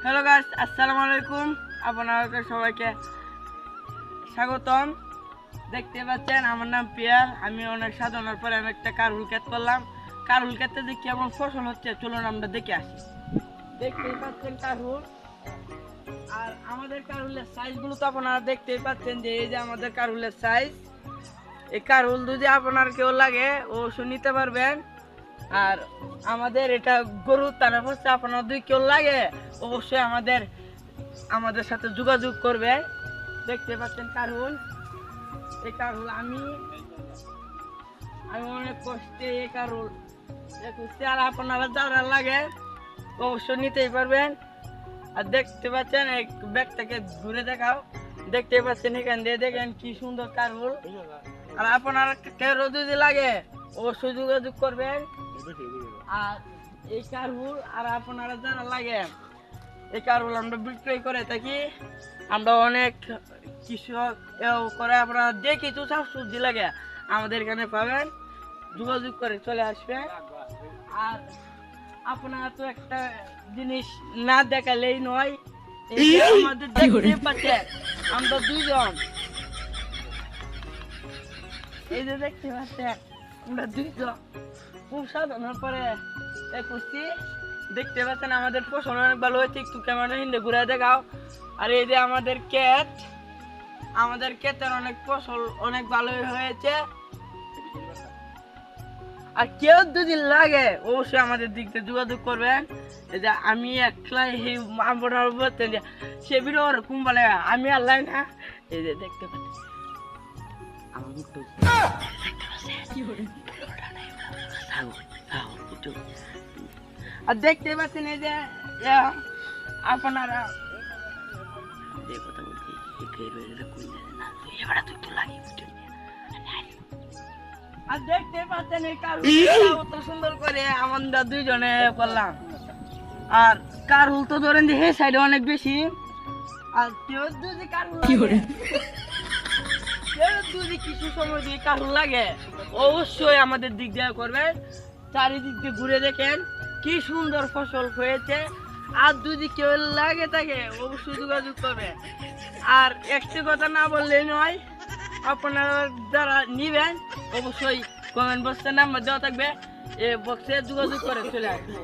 Hello guys, আসসালামু আলাইকুম। আপনাদের সবাইকে স্বাগতম। দেখতে পাচ্ছেন আমার নাম পিয়ার। আমি অনেক সাধনার পরে আমি একটা কারহুল ক্ষেত করলাম। কারহুল ক্ষেতে যে কেমন ফসল হচ্ছে চলুন আমরা দেখে আসি। দেখতেই পাচ্ছেন কারহুল, আর আমাদের কারহুলের সাইজগুলো তো আপনারা দেখতেই পাচ্ছেন যে এই যে আমাদের কারহুলের সাইজ। এই কারহুল যদি আপনার কেউ লাগে অবশ্যই নিতে পারবেন। আর আমাদের এটা গরুর তারা হচ্ছে আপনার দুই কেউ লাগে অবশ্যই আমাদের সাথে যোগাযোগ করবে। দেখতে পাচ্ছেন কারহুল, এই কারহুল আমি অনেক কষ্টে এই কারহুল করছি, আর আপনারা যারা লাগে অবশ্যই নিতেই পারবেন। আর দেখতে পাচ্ছেন এই ব্যাগটাকে ঘুরে দেখাও, দেখতে পাচ্ছেন এখান দিয়ে দেখেন কি সুন্দর কারহুল। আর আপনার কেউ যদি লাগে অবশ্যই যোগাযোগ করবেন। আর এই কারহুল আর আপনারা যারা লাগে এই কারহুল আমরা বিক্রয় করে থাকি। আমরা অনেক কৃষক করে আপনারা যে কিছু শাকসবজি লাগে আমাদের এখানে পাবেন, যোগাযোগ করে চলে আসবেন। আর আপনারা তো একটা জিনিস না দেখালেই নয়, আমাদের দেখতে পাচ্ছেন আমরা দুইজন, এই যে দেখতে পাচ্ছেন আমরা দুইজন খুব সাধনার পরে করছি। দেখতে পাচ্ছেন আমাদের ফসল অনেক ভালো হয়েছে, একটু ক্যামেরা হিন্দে ঘুরে দেখাও। আর এই যে আমাদের ক্ষেতের অনেক ফসল অনেক ভালোই হয়েছে। আর কেউ যদি লাগে অবশ্যই আমাদের দিক থেকে যোগাযোগ করবেন। এই যে আমি একলাই বলতেন যে সে বিরো ওরকম বলে আমি আল্লাহ না, এই যে দেখতে পাচ্ছি আমার মুখ আর দেখতে পাচ্ছেন এই যে আপনারা কথা বলছি আর দেখতে পাচ্ছেন এই কত সুন্দর করে আমরা দুইজনে করলাম। আর কারহুল তো ধরেন যে এই সাইডে অনেক বেশি। আর কেউ যদি যদি কিছু সময় দিয়ে কারহুল লাগে অবশ্যই আমাদের দিক দিয়ে করবেন। চারিদিক দিয়ে ঘুরে দেখেন কি সুন্দর ফসল হয়েছে। আর যদি কেউ লাগে থাকে অবশ্যই যোগাযোগ করবে। আর একটি কথা না বললেই নয়, আপনারা যারা নিবেন অবশ্যই কমেন্ট বক্সে নাম্বার দেওয়া থাকবে, এই বক্সে যোগাযোগ করে চলে আসবে।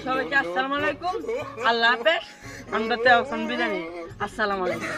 সবাইকে আসসালামু আলাইকুম, আল্লাহ হাফেজ। আমরা তো এখন বিদায়, আসসালামু আলাইকুম।